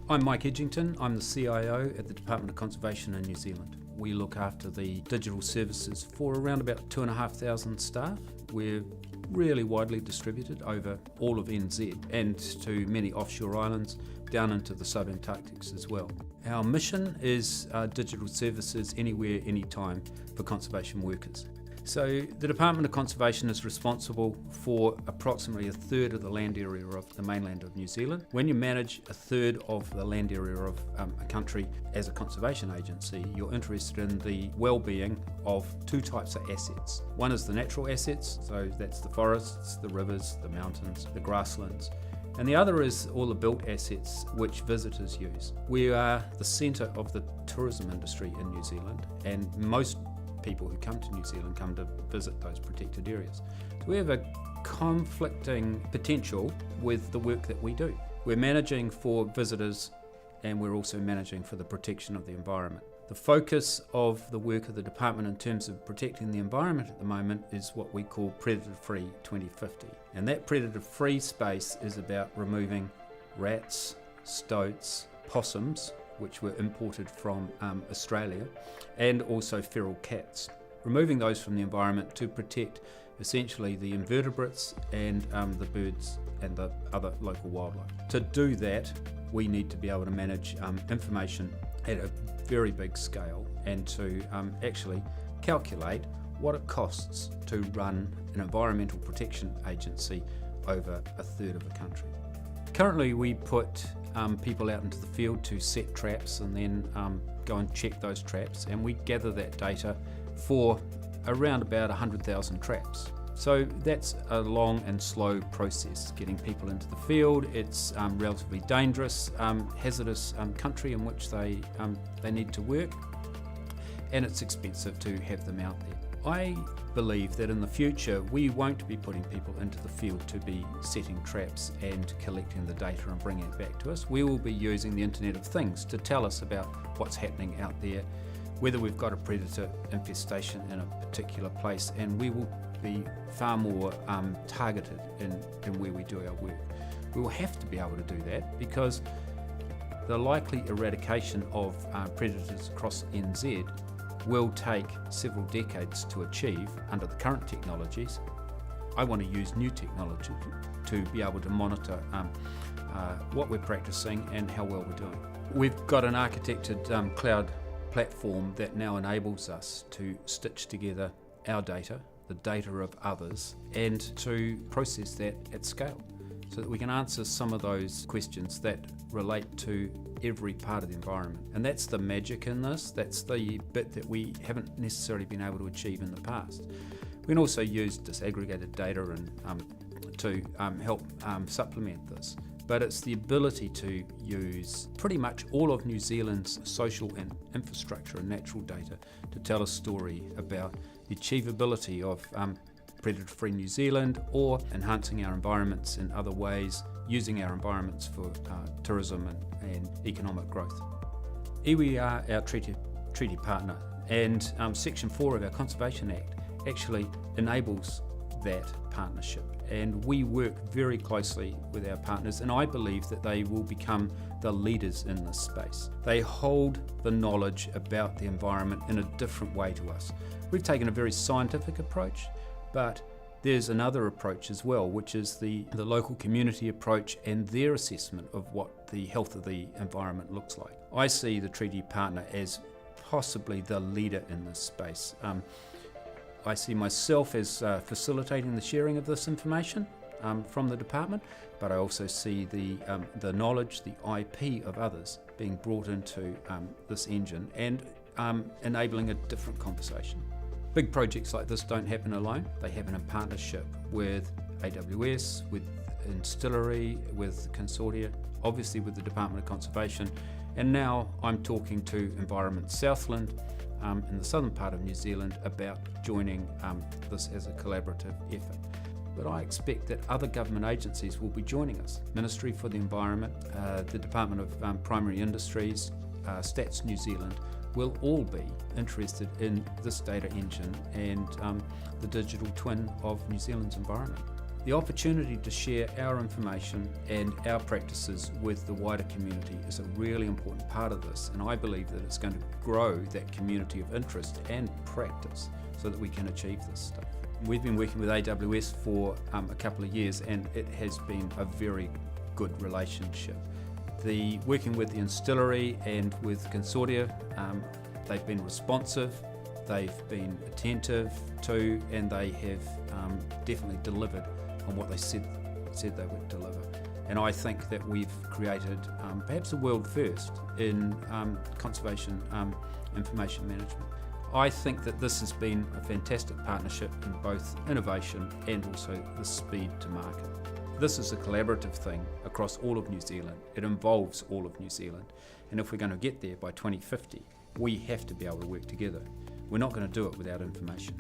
I'm Mike Edgington. I'm the CIO at the Department of Conservation in New Zealand. We look after the digital services for around about 2,500 staff. We're really widely distributed over all of NZ and to many offshore islands down into the subantarctics as well. Our mission is digital services anywhere, anytime for conservation workers. So the Department of Conservation is responsible for approximately a third of the land area of the mainland of New Zealand. When you manage a third of the land area of a country as a conservation agency, you're interested in the well-being of two types of assets. One is the natural assets, so that's the forests, the rivers, the mountains, the grasslands. And the other is all the built assets which visitors use. We are the centre of the tourism industry in New Zealand, and most people who come to New Zealand come to visit those protected areas. So we have a conflicting potential with the work that we do. We're managing for visitors and we're also managing for the protection of the environment. The focus of the work of the department in terms of protecting the environment at the moment is what we call Predator-Free 2050. And that predator-free space is about removing rats, stoats, possums, which were imported from Australia, and also feral cats. Removing those from the environment to protect essentially the invertebrates and the birds and the other local wildlife. To do that, we need to be able to manage information at a very big scale and to actually calculate what it costs to run an environmental protection agency over a third of a country. Currently we put people out into the field to set traps and then go and check those traps, and we gather that data for around about 100,000 traps. So that's a long and slow process, getting people into the field. It's relatively dangerous, hazardous country in which they need to work, and it's expensive to have them out there. I believe that in the future we won't be putting people into the field to be setting traps and collecting the data and bringing it back to us. We will be using the Internet of Things to tell us about what's happening out there, whether we've got a predator infestation in a particular place, and we will be far more targeted in where we do our work. We will have to be able to do that because the likely eradication of predators across NZ will take several decades to achieve under the current technologies. I want to use new technology to be able to monitor what we're practicing and how well we're doing. We've got an architected cloud platform that now enables us to stitch together our data, the data of others, and to process that at scale so that we can answer some of those questions that relate to every part of the environment. And that's the magic in this. That's the bit that we haven't necessarily been able to achieve in the past. We can also use disaggregated data and to help supplement this. But it's the ability to use pretty much all of New Zealand's social and infrastructure and natural data to tell a story about the achievability of Predator-Free New Zealand, or enhancing our environments in other ways, using our environments for tourism and economic growth. Iwi are our treaty partner, and Section 4 of our Conservation Act actually enables that partnership. And we work very closely with our partners, and I believe that they will become the leaders in this space. They hold the knowledge about the environment in a different way to us. We've taken a very scientific approach, but there's another approach as well, which is the local community approach and their assessment of what the health of the environment looks like. I see the treaty partner as possibly the leader in this space. I see myself as facilitating the sharing of this information from the department, but I also see the knowledge, the IP of others being brought into this engine and enabling a different conversation. Big projects like this don't happen alone. They happen in partnership with AWS, with Instillery, with consortia, obviously with the Department of Conservation, and now I'm talking to Environment Southland in the southern part of New Zealand about joining this as a collaborative effort. But I expect that other government agencies will be joining us. Ministry for the Environment, the Department of Primary Industries, Stats New Zealand, will all be interested in this data engine and the digital twin of New Zealand's environment. The opportunity to share our information and our practices with the wider community is a really important part of this, and I believe that it's going to grow that community of interest and practice so that we can achieve this stuff. We've been working with AWS for a couple of years, and it has been a very good relationship. Working with the Instillery and with Consortia, they've been responsive, they've been attentive to, and they have definitely delivered on what they said they would deliver. And I think that we've created perhaps a world first in conservation information management. I think that this has been a fantastic partnership in both innovation and also the speed to market. This is a collaborative thing across all of New Zealand. It involves all of New Zealand. And if we're going to get there by 2050, we have to be able to work together. We're not going to do it without information.